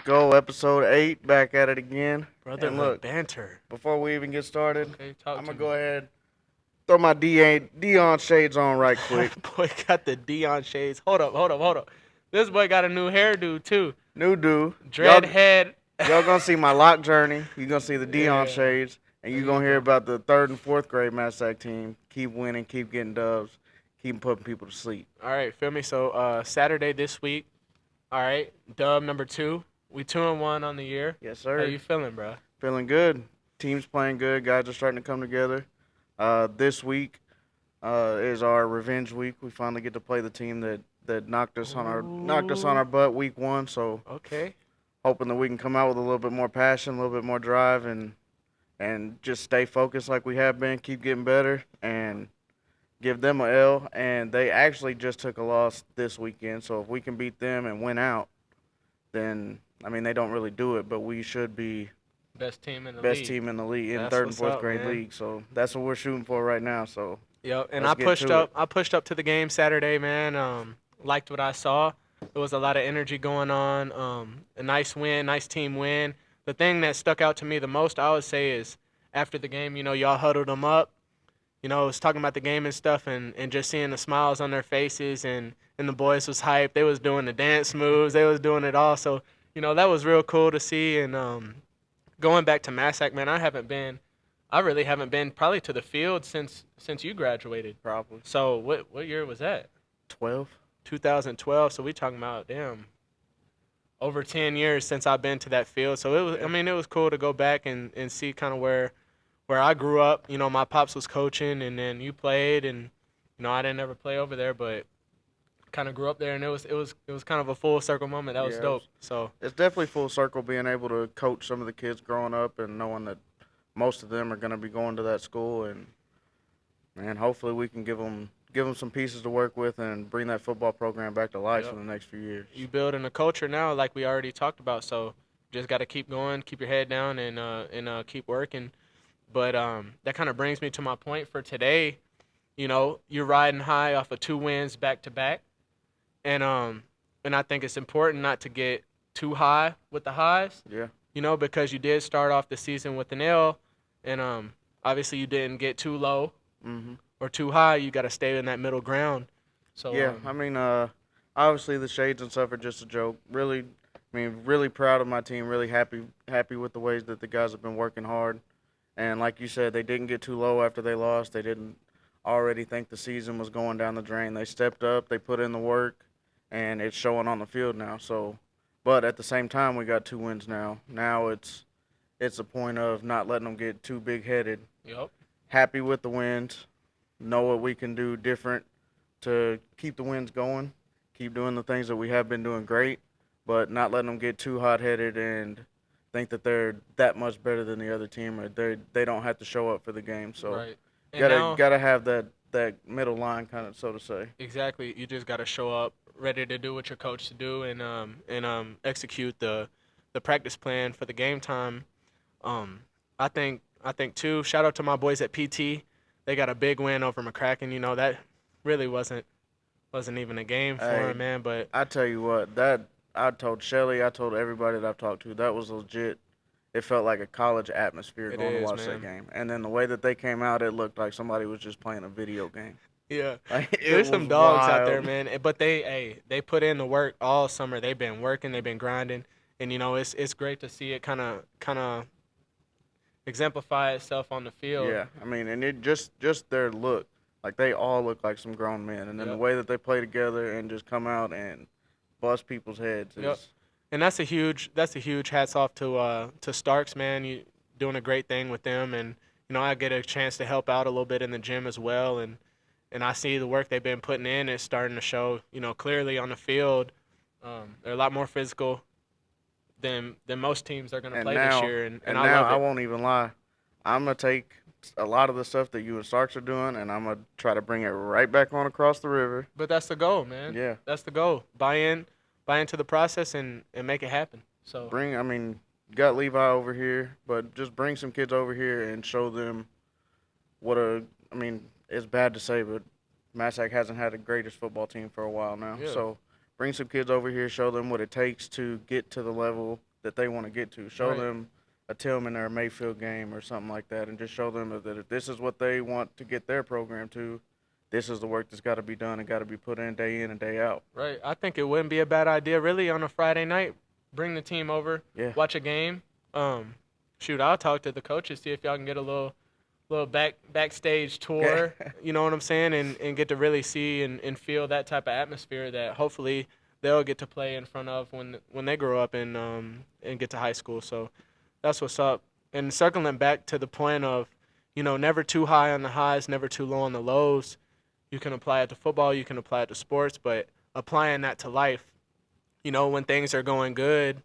go. Episode 8, back at it again. And Brotherhood look, banter. before we even get started, Okay, talk I'm to going to me. go ahead, throw my Deon Shades on right quick. Boy got the Deon Shades. Hold up. This boy got a new hairdo too. New dude. Dread head. Y'all going to see my lock journey. You're going to see the Deon Yeah. Shades. And you're There going you to hear go. about the 3rd and 4th grade Massac team. Keep winning, keep getting dubs, keep putting people to sleep. All right, feel me. So Saturday this week. All right, dub number 2. We 2-1 on the year. Yes, How sir. you feeling, bro? Feeling good. Team's playing good. Guys are starting to come together. This week is our revenge week. We finally get to play the team that knocked us on our butt week 1. So Okay. hoping that we can come out with a little bit more passion, a little bit more drive, and just stay focused like we have been. Keep getting better and give them a L. And they actually just took a loss this weekend. So if we can beat them and win out, then I mean they don't really do it, but we should be Best team in the best league. team in the league in That's 3rd and what's 4th up, grade man. league. So that's what we're shooting for right now. So Yep, and let's I get pushed to up. it. I pushed up to the game Saturday, man. Liked what I saw. There was a lot of energy going on. A nice win, nice team win. The thing that stuck out to me the most, I would say, is after the game. Y'all huddled them up. Was talking about the game and stuff, and just seeing the smiles on their faces, and the boys was hyped. They was doing the dance moves. They was doing it all. So that was real cool to see. And going back to Massac, man, I really haven't been probably to the field since you graduated. Probably So what year was that? 12. 2012. So we talking about damn over 10 years since I've been to that field. So it was Yeah. I mean it was cool to go back and see kind of where I grew up. My pops was coaching, and then you played, and I didn't ever play over there, but kind of grew up there, and it was kind of a full circle moment. That was Yeah, dope. So it's definitely full circle being able to coach some of the kids growing up and knowing that most of them are going to be going to that school, and hopefully we can give them some pieces to work with and bring that football program back to life Yep. in the next few years. You building a culture now, like we already talked about. So just got to keep going, keep your head down, and keep working. But that kind of brings me to my point for today. You're riding high off of 2 wins back to back, and I think it's important not to get too high with the highs. Yeah. Because you did start off the season with an L, and obviously you didn't get too low Mhm. or too high. You got to stay in that middle ground. So Yeah, I mean, obviously the shades and stuff are just a joke. Really, I mean, really proud of my team. Really happy with the ways that the guys have been working hard. And like you said, they didn't get too low after they lost. They didn't already think the season was going down the drain. They stepped up, they put in the work, and it's showing on the field now. So, but at the same time, we got 2 wins now. Now it's a point of not letting them get too big headed. yep. Happy with the wins. Know what we can do different to keep the wins going. Keep doing the things that we have been doing great, but not letting them get too hot headed and think that they're that much better than the other team, or they don't have to show up for the game. So Right. And gotta now, gotta have that middle line, kind of, so to say. exactly, you just got to show up ready to do what you're coached to do, and execute the practice plan for the game time. I think too. Shout out to my boys at PT. They got a big win over McCracken. That really wasn't even a game for Hey, him, man. But I tell you what, that I told Shelly, I told everybody that I've talked to, that was legit. It felt like a college atmosphere it going to is, watch that man. game. And then the way that they came out, it looked like somebody was just playing a video game. Yeah, Like, it there's was some dogs out there, wild. man. But they put in the work all summer. They've been working. They've been grinding, and it's great to see it kind of exemplify itself on the field. Yeah, I mean, and it just their look, like they all look like some grown men, and then the Yep. way that they play together and just come out and bust people's heads Yep. is And that's a huge hats off to Starks, man. You doing a great thing with them, and I get a chance to help out a little bit in the gym as well, and I see the work they've been putting in is starting to show, clearly on the field. They're a lot more physical than most teams are going to and play this now year, and and I now love I it. won't even lie, I'm gonna take a lot of the stuff that you and Starks are doing, and I'm gonna try to bring it right back on across the river. But that's the goal, man. Yeah, That's the goal. Buy into the process and make it happen. So I mean, got Levi over here, but just bring some kids over here and show them what I mean, it's bad to say, but Massac hasn't had the greatest football team for a while now. yeah, So bring some kids over here, show them what it takes to get to the level that they want to get to. Show Right. them a Tillman or a Mayfield game or something like that, and just show them that if this is what they want to get their program to, this is the work that's got to be done and got to be put in and day out. Right. I think it wouldn't be a bad idea really on a Friday night. Bring the team over, Yeah, watch a game. Um, Shoot, I'll talk to the coaches, see if y'all can get a little backstage yeah, tour, you know what I'm saying, and get to really see and feel that type of atmosphere that hopefully they'll get to play in front of when they grow up and get to high school. So that's what's up. And circling back to the point of, never too high on the highs, never too low on the lows. You can apply it to football, you can apply it to sports, but applying that to life, when things are going good,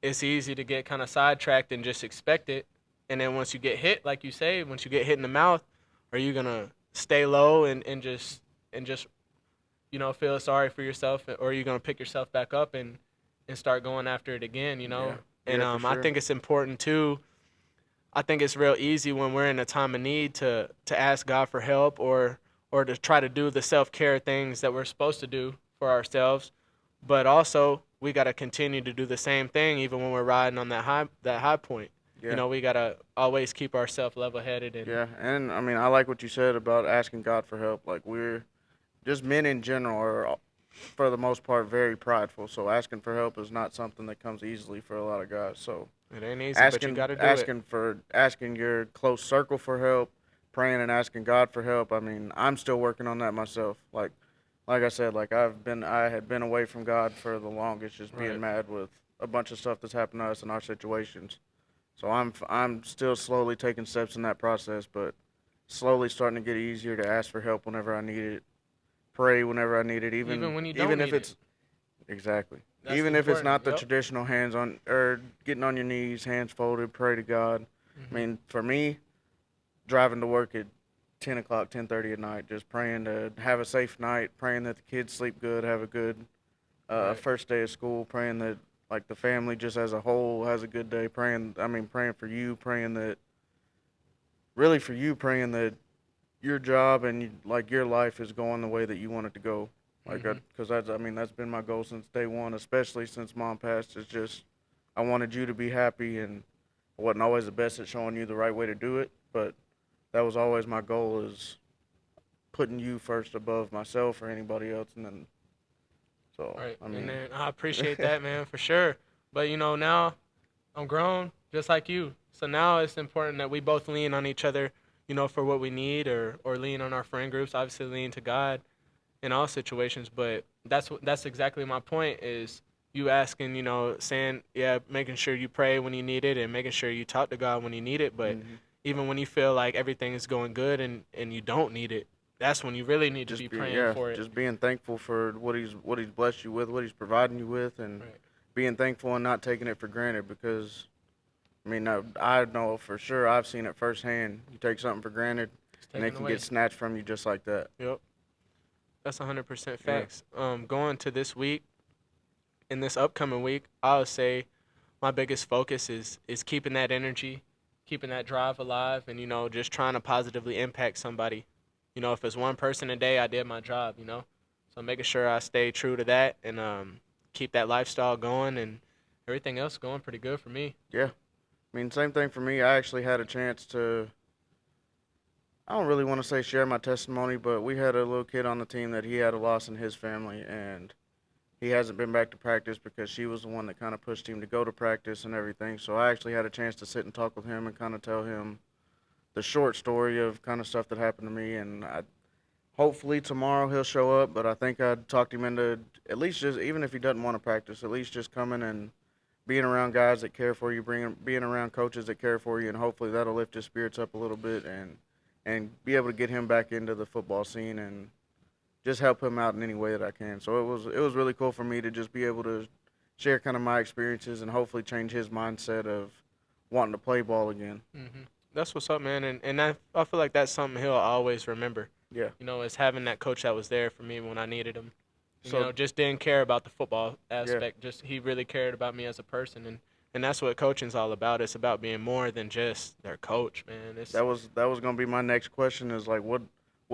it's easy to get kind of sidetracked and just expect it. And then once you get hit, like you say, once you get hit in the mouth, are you gonna stay low and just feel sorry for yourself, or are you gonna pick yourself back up and start going after it again? yeah, And yeah, for I sure. think it's important too. I think it's real easy when we're in a time of need to ask God for help or to try to do the self care things that we're supposed to do for ourselves. But also we gotta continue to do the same thing even when we're riding on that high point. Yeah, We gotta always keep ourselves level headed and yeah, and I mean, I like what you said about asking God for help. Like we're just men in general are, for the most part, very prideful. So asking for help is not something that comes easily for a lot of guys. So it ain't easy, but you gotta do it. asking your close circle for help, praying and asking God for help. I mean, I'm still working on that myself. Like I said, like I had been away from God for the longest, just being Right. mad with a bunch of stuff that's happened to us in our situations. So I'm still slowly taking steps in that process, but slowly starting to get easier to ask for help whenever I need it, pray whenever I need it, Even when you don't even if need it. it's exactly. That's Even if it's important. not the Yep. traditional hands on or getting on your knees, hands folded, pray to God. I Hmm. mean, for me, driving to work at 10 o'clock, 10:30 at night, just praying to have a safe night, praying that the kids sleep good, have a good Right. first day of school, praying that like the family just as a whole has a good day. Praying for you, praying that really for you, praying that your job and like your life is going the way that you want it to go. Like, Hmm. because that's been my goal since day one, especially since mom passed. It's just I wanted you to be happy, and I wasn't always the best at showing you the right way to do it, but that was always my goal is putting you first above myself or anybody else, and then so Right. I And mean, then I appreciate that, man, for sure. But now I'm grown, just like you. So now it's important that we both lean on each other, for what we need, or lean on our friend groups. Obviously, lean to God in all situations. But that's exactly my point. Is you asking, saying, yeah, making sure you pray when you need it, and making sure you talk to God when you need it. But hmm even when you feel like everything is going good and you don't need it, that's when you really need to be praying for it. just being thankful for what he's blessed you with, what he's providing you with, and Right. being thankful and not taking it for granted because I mean, I know for sure. I've seen it firsthand. You take something for granted, It's and it taken can get away. snatched from you just like that. Yep. That's 100% Yeah, facts. Going to this week, in this upcoming week, I would say my biggest focus is keeping that energy, keeping that drive alive, and just trying to positively impact somebody. If it's one person a day, I did my job. So making sure I stay true to that and keep that lifestyle going and everything else going pretty good for me. yeah. I mean, same thing for me. I actually had a chance to. I don't really want to say share my testimony, but we had a little kid on the team that he had a loss in his family, and he hasn't been back to practice because she was the one that kind of pushed him to go to practice and everything. So I actually had a chance to sit and talk with him and kind of tell him the short story of kind of stuff that happened to me, and hopefully tomorrow he'll show up. But I think I'd talked him into at least just even if he doesn't want to practice, at least just coming and being around guys that care for you, being around coaches that care for you, and hopefully that'll lift his spirits up a little bit and be able to get him back into the football scene and just help him out in any way that I can. So it was really cool for me to just be able to share kind of my experiences and hopefully change his mindset of wanting to play ball again. That's what's up, man. And I feel like that's something he'll always remember. Yeah. Is having that coach that was there for me when I needed him. So Just didn't care about the football yeah, aspect. Just he really cared about me as a person, and that's what coaching's all about. It's about being more than just their coach, man. It's that was gonna be my next question is like what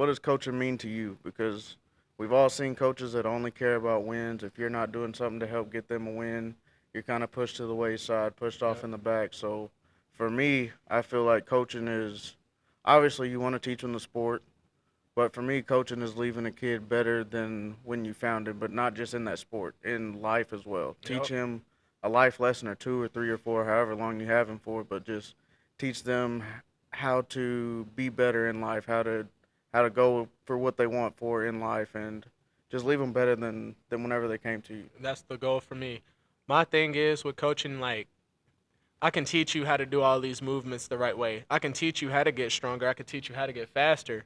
does coaching mean to you? Because we've all seen coaches that only care about wins. If you're not doing something to help get them a win, you're kind of pushed to the wayside, pushed off Yep. in the back. So for me, I feel like coaching is obviously you want to teach them the sport, but for me, coaching is leaving a kid better than when you found him, but not just in that sport, in life as well. Teach Yep. him a life lesson or two or three or four, however long you have him for, but just teach them how to be better in life, how to go for what they want for in life, and just leave them better than whenever they came to you. That's the goal for me. My thing is with coaching, like I can teach you how to do all these movements the right way. I can teach you how to get stronger. I can teach you how to get faster.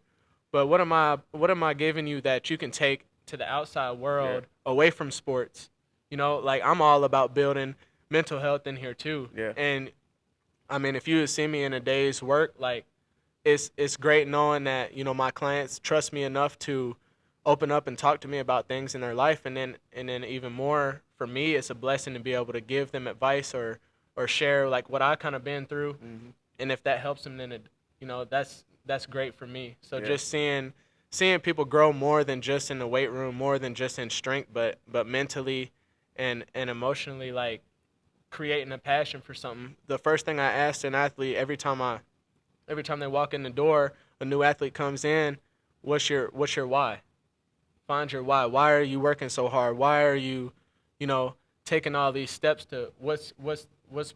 But what am I giving you that you can take to the outside Yeah, world away from sports? Like I'm all about building mental health in here too. yeah, And I mean, if you had seen me in a day's work, like it's great knowing that my clients trust me enough to open up and talk to me about things in their life, and then even more for me, it's a blessing to be able to give them advice or share like what I kind of been through, hmm, and if that helps them, then that's great for me. So yeah. just seeing people grow more than just in the weight room, more than just in strength, but mentally and emotionally, like creating a passion for something. The first thing I ask an athlete every time they walk in the door, a new athlete comes in, what's your why? Find your why. Why are you working so hard? Why are you, you know, taking all these steps to what's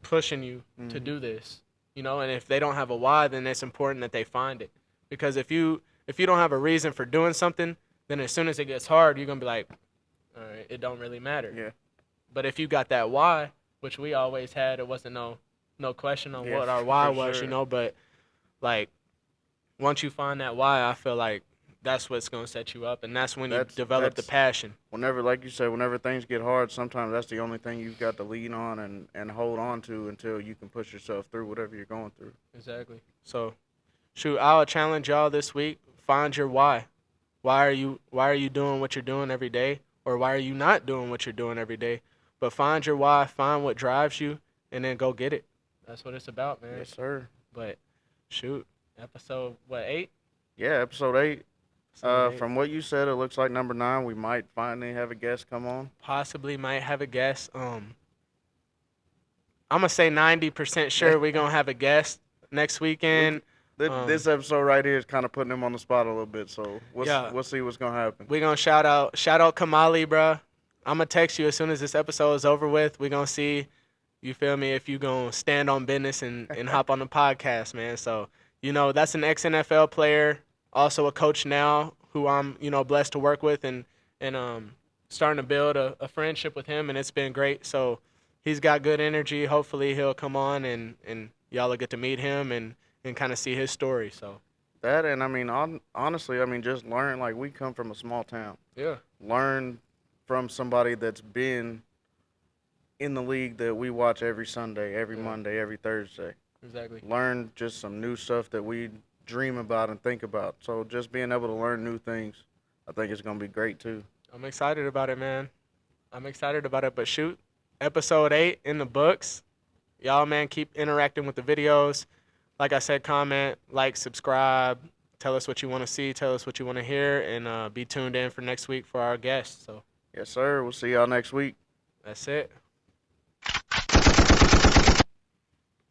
pushing you to Hmm. do this? And if they don't have a why, then it's important that they find it. Because if you don't have a reason for doing something, then as soon as it gets hard, you're gonna be like, all right, it don't really matter. Yeah, But if you got that why, which we always had, it wasn't no question on yeah, what our why for was, sure. but like once you find that why, I feel like that's what's gonna set you up, and that's when you develop the That's passion. whenever, like you said, whenever things get hard, sometimes that's the only thing you've got to lean on and hold on to until you can push yourself through whatever you're going through. Exactly. So, shoot, I'll challenge y'all this week. Find your why. Why are you doing what you're doing every day, or why are you not doing what you're doing every day? But find your why. Find what drives you, and then go get it. That's what it's about, man. Yes, sir. But shoot, episode what 8? Yeah, episode 8. Episode 8. From what you said, it looks like number 9. We might finally have a guest come on. Possibly might have a guest. I'm gonna say 90% sure we're gonna have a guest next we weekend. this episode right here is kind of putting him on the spot a little bit, so Yeah, we'll see what's gonna happen. we're gonna shout out Kamali, bruh. I'm gonna text you as soon as this episode is over with. We're gonna see, you feel me, if you gonna stand on business and hop on the podcast, man. So that's an ex NFL player, also a coach now, who I'm blessed to work with, and starting to build a friendship with him, and it's been great. So he's got good energy. Hopefully he'll come on and y'all will get to meet him and kind of see his story. So That, and I mean, honestly, I mean, just learn. Like, we come from a small town. yeah, Learn from somebody that's been in the league that we watch every Sunday, every yeah, Monday, every Thursday. exactly. Learn just some new stuff that we dream about and think about. So just being able to learn new things, I think it's gonna be great too. I'm excited about it, man. I'm excited about it. But shoot, episode 8 in the books. Y'all, man, keep interacting with the videos. Like I said, comment, like, subscribe. Tell us what you want to see. Tell us what you want to hear. And be tuned in for next week for our guests. So Yes, sir. We'll see y'all next week. that's it.